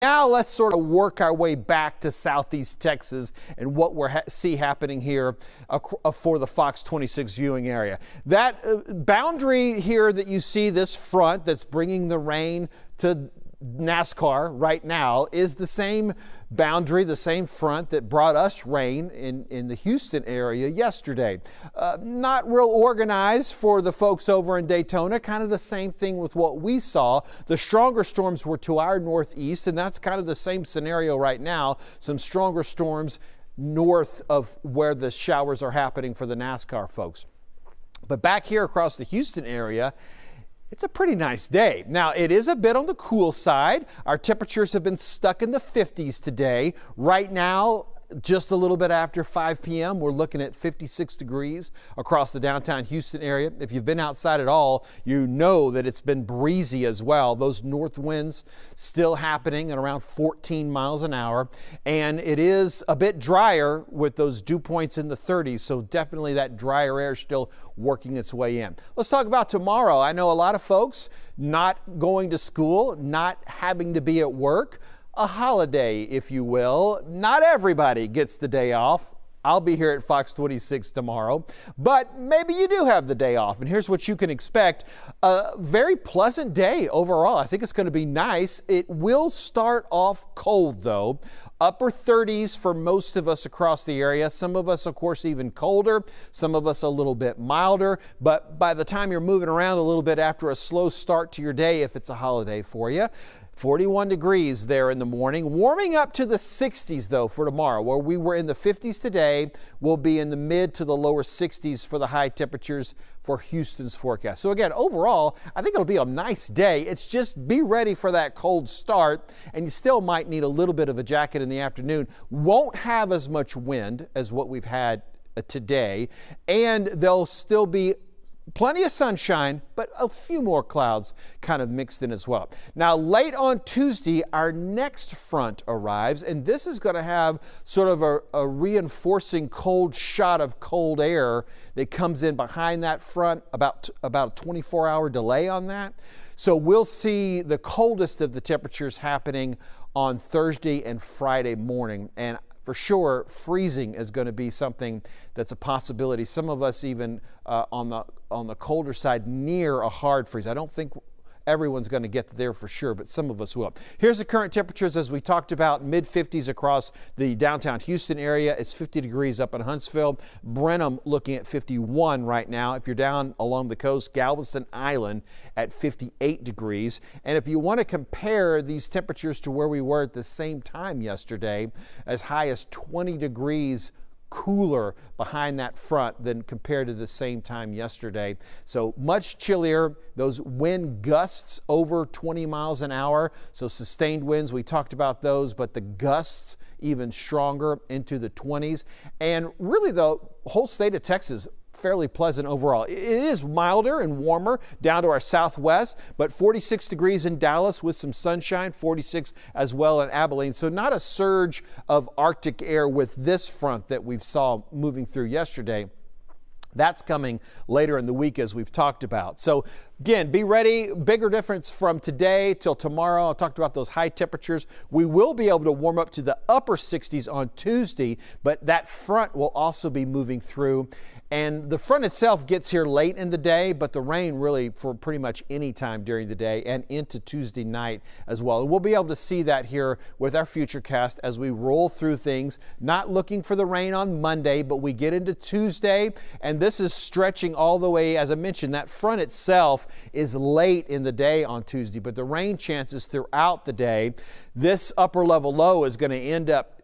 Now let's sort of work our way back to southeast Texas and what we're see happening here for the Fox 26 viewing area. That boundary here that you see, this front that's bringing the rain to NASCAR right now, is the same boundary, the same front that brought us rain in the Houston area yesterday. Not real organized for the folks over in Daytona, kind of the same thing with what we saw. The stronger storms were to our northeast, and that's kind of the same scenario right now. Some stronger storms north of where the showers are happening for the NASCAR folks. But back here across the Houston area, it's a pretty nice day. Now, it is a bit on the cool side. Our temperatures have been stuck in the 50s today. Right now, just a little bit after 5 p.m., we're looking at 56 degrees across the downtown Houston area. If you've been outside at all, you know that it's been breezy as well. Those north winds still happening at around 14 miles an hour. And it is a bit drier with those dew points in the 30s. So definitely that drier air still working its way in. Let's talk about tomorrow. I know a lot of folks not going to school, not having to be at work. A holiday, if you will. Not everybody gets the day off. I'll be here at Fox 26 tomorrow, but maybe you do have the day off. And here's what you can expect. A very pleasant day overall. I think it's going to be nice. It will start off cold though. Upper 30s for most of us across the area. Some of us, of course, even colder. Some of us a little bit milder. But by the time you're moving around a little bit after a slow start to your day, if it's a holiday for you, 41 degrees there in the morning, warming up to the 60s though for tomorrow. Where we were in the 50s today, we'll be in the mid to the lower 60s for the high temperatures for Houston's forecast. So again, overall, I think it'll be a nice day. It's just be ready for that cold start, and you still might need a little bit of a jacket in the afternoon. Won't have as much wind as what we've had today, and there'll still be plenty of sunshine, but a few more clouds kind of mixed in as well. Now, late on Tuesday, our next front arrives, and this is going to have sort of a reinforcing cold shot of cold air that comes in behind that front, about a 24-hour delay on that. So we'll see the coldest of the temperatures happening on Thursday and Friday morning. And for sure, freezing is going to be something that's a possibility. Some of us even on the colder side near a hard freeze. I don't think everyone's going to get there for sure, but some of us will. Here's the current temperatures as we talked about, mid 50s across the downtown Houston area. It's 50 degrees up in Huntsville. Brenham looking at 51 right now. If you're down along the coast, Galveston Island at 58 degrees. And if you want to compare these temperatures to where we were at the same time yesterday, as high as 20 degrees cooler behind that front than compared to the same time yesterday. So much chillier. Those wind gusts over 20 miles an hour. So sustained winds, we talked about those, but the gusts even stronger into the 20s. And really the whole state of Texas, fairly pleasant overall. It is milder and warmer down to our southwest, but 46 degrees in Dallas with some sunshine, 46 as well in Abilene. So not a surge of Arctic air with this front that we saw moving through yesterday. That's coming later in the week, as we've talked about. So again, be ready. Bigger difference from today till tomorrow. I talked about those high temperatures. We will be able to warm up to the upper 60s on Tuesday, but that front will also be moving through. And the front itself gets here late in the day, but the rain really for pretty much any time during the day and into Tuesday night as well. And we'll be able to see that here with our Futurecast as we roll through things. Not looking for the rain on Monday, but we get into Tuesday, and this is stretching all the way. As I mentioned, that front itself is late in the day on Tuesday, but the rain chances throughout the day. This upper level low is going to end up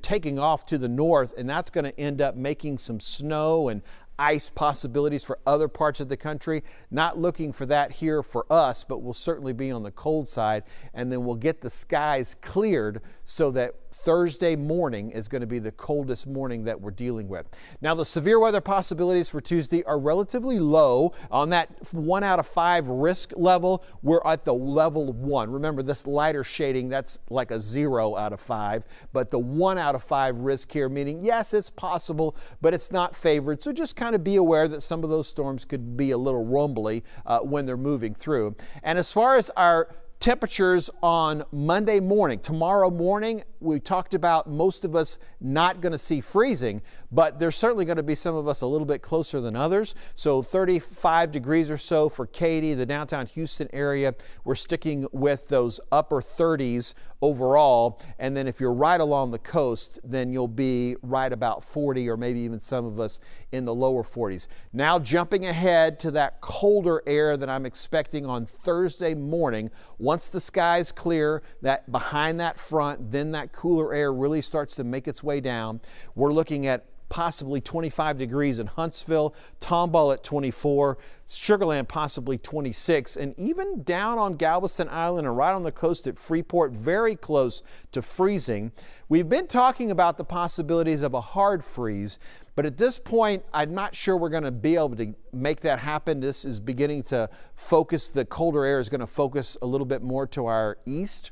taking off to the north, and that's going to end up making some snow and ice possibilities for other parts of the country. Not looking for that here for us, but we'll certainly be on the cold side, and then we'll get the skies cleared so that Thursday morning is going to be the coldest morning that we're dealing with. Now, the severe weather possibilities for Tuesday are relatively low. On that 1 out of 5 risk level, we're at the level 1. Remember, this lighter shading, that's like a 0 out of 5, but the 1 out of 5 risk here, meaning yes, it's possible, but it's not favored. So just kind of be aware that some of those storms could be a little rumbly when they're moving through. And as far as our temperatures on Monday morning. Tomorrow morning, we talked about most of us not going to see freezing, but there's certainly going to be some of us a little bit closer than others. So 35 degrees or so for Katy, the downtown Houston area. We're sticking with those upper 30s overall. And then if you're right along the coast, then you'll be right about 40, or maybe even some of us in the lower 40s. Now jumping ahead to that colder air that I'm expecting on Thursday morning. Once the skies clear, that behind that front, then that cooler air really starts to make its way down. We're looking at possibly 25 degrees in Huntsville, Tomball at 24, Sugar Land possibly 26, and even down on Galveston Island and right on the coast at Freeport, very close to freezing. We've been talking about the possibilities of a hard freeze, but at this point, I'm not sure we're going to be able to make that happen. This is beginning to focus, the colder air is going to focus a little bit more to our east.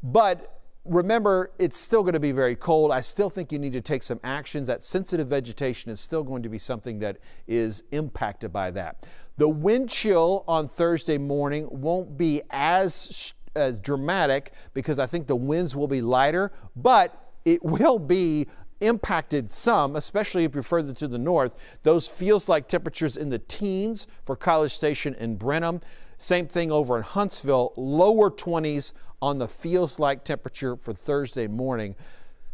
But remember, it's still going to be very cold. I still think you need to take some actions. That sensitive vegetation is still going to be something that is impacted by that. The wind chill on Thursday morning won't be as dramatic because I think the winds will be lighter, but it will be impacted some, especially if you're further to the north. Those feels like temperatures in the teens for College Station and Brenham. Same thing over in Huntsville, lower 20s on the feels like temperature for Thursday morning.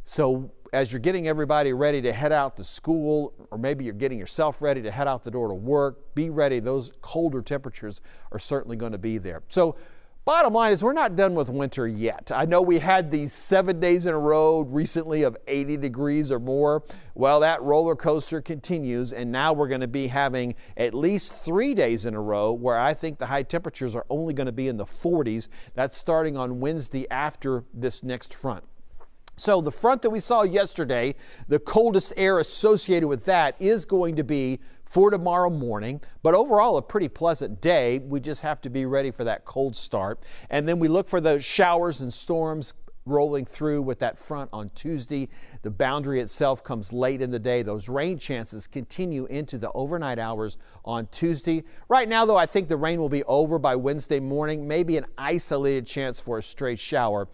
So as you're getting everybody ready to head out to school, or maybe you're getting yourself ready to head out the door to work, be ready. Those colder temperatures are certainly going to be there. So bottom line is we're not done with winter yet. I know we had these 7 days in a row recently of 80 degrees or more. Well, that roller coaster continues, and now we're going to be having at least 3 days in a row where I think the high temperatures are only going to be in the 40s. That's starting on Wednesday after this next front. So the front that we saw yesterday, the coldest air associated with that is going to be for tomorrow morning, but overall a pretty pleasant day. We just have to be ready for that cold start. And then we look for those showers and storms rolling through with that front on Tuesday. The boundary itself comes late in the day. Those rain chances continue into the overnight hours on Tuesday. Right now, though, I think the rain will be over by Wednesday morning, maybe an isolated chance for a stray shower.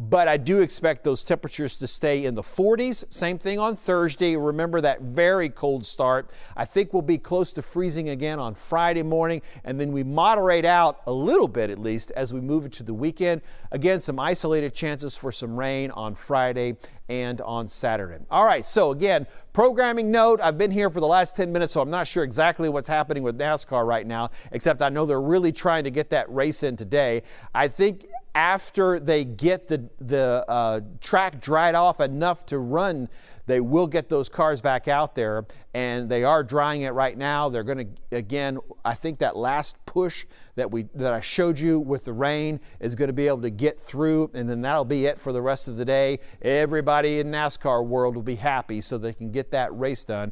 But I do expect those temperatures to stay in the 40s. Same thing on Thursday. Remember that very cold start. I think we'll be close to freezing again on Friday morning, and then we moderate out a little bit at least as we move into the weekend. Again, some isolated chances for some rain on Friday and on Saturday. All right, so again, programming note, I've been here for the last 10 minutes, so I'm not sure exactly what's happening with NASCAR right now, except I know they're really trying to get that race in today. I think after they get the track dried off enough to run, they will get those cars back out there, and they are drying it right now. They're going to, again, I think that last push that I showed you with the rain is going to be able to get through, and then that'll be it for the rest of the day. Everybody in NASCAR world will be happy so they can get that race done.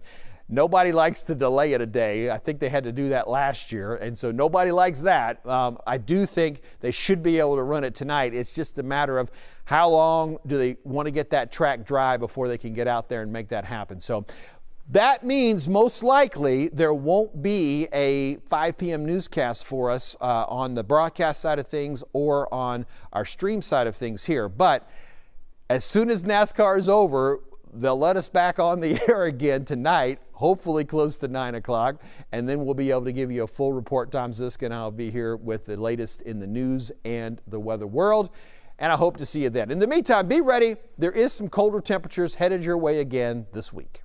Nobody likes to delay it a day. I think they had to do that last year, and so nobody likes that. I do think they should be able to run it tonight. It's just a matter of how long do they want to get that track dry before they can get out there and make that happen. So that means most likely there won't be a 5 p.m. newscast for us on the broadcast side of things or on our stream side of things here. But as soon as NASCAR is over, they'll let us back on the air again tonight, hopefully close to 9 o'clock, and then we'll be able to give you a full report. Tom Ziska and I'll be here with the latest in the news and the weather world, and I hope to see you then. In the meantime, be ready. There is some colder temperatures headed your way again this week.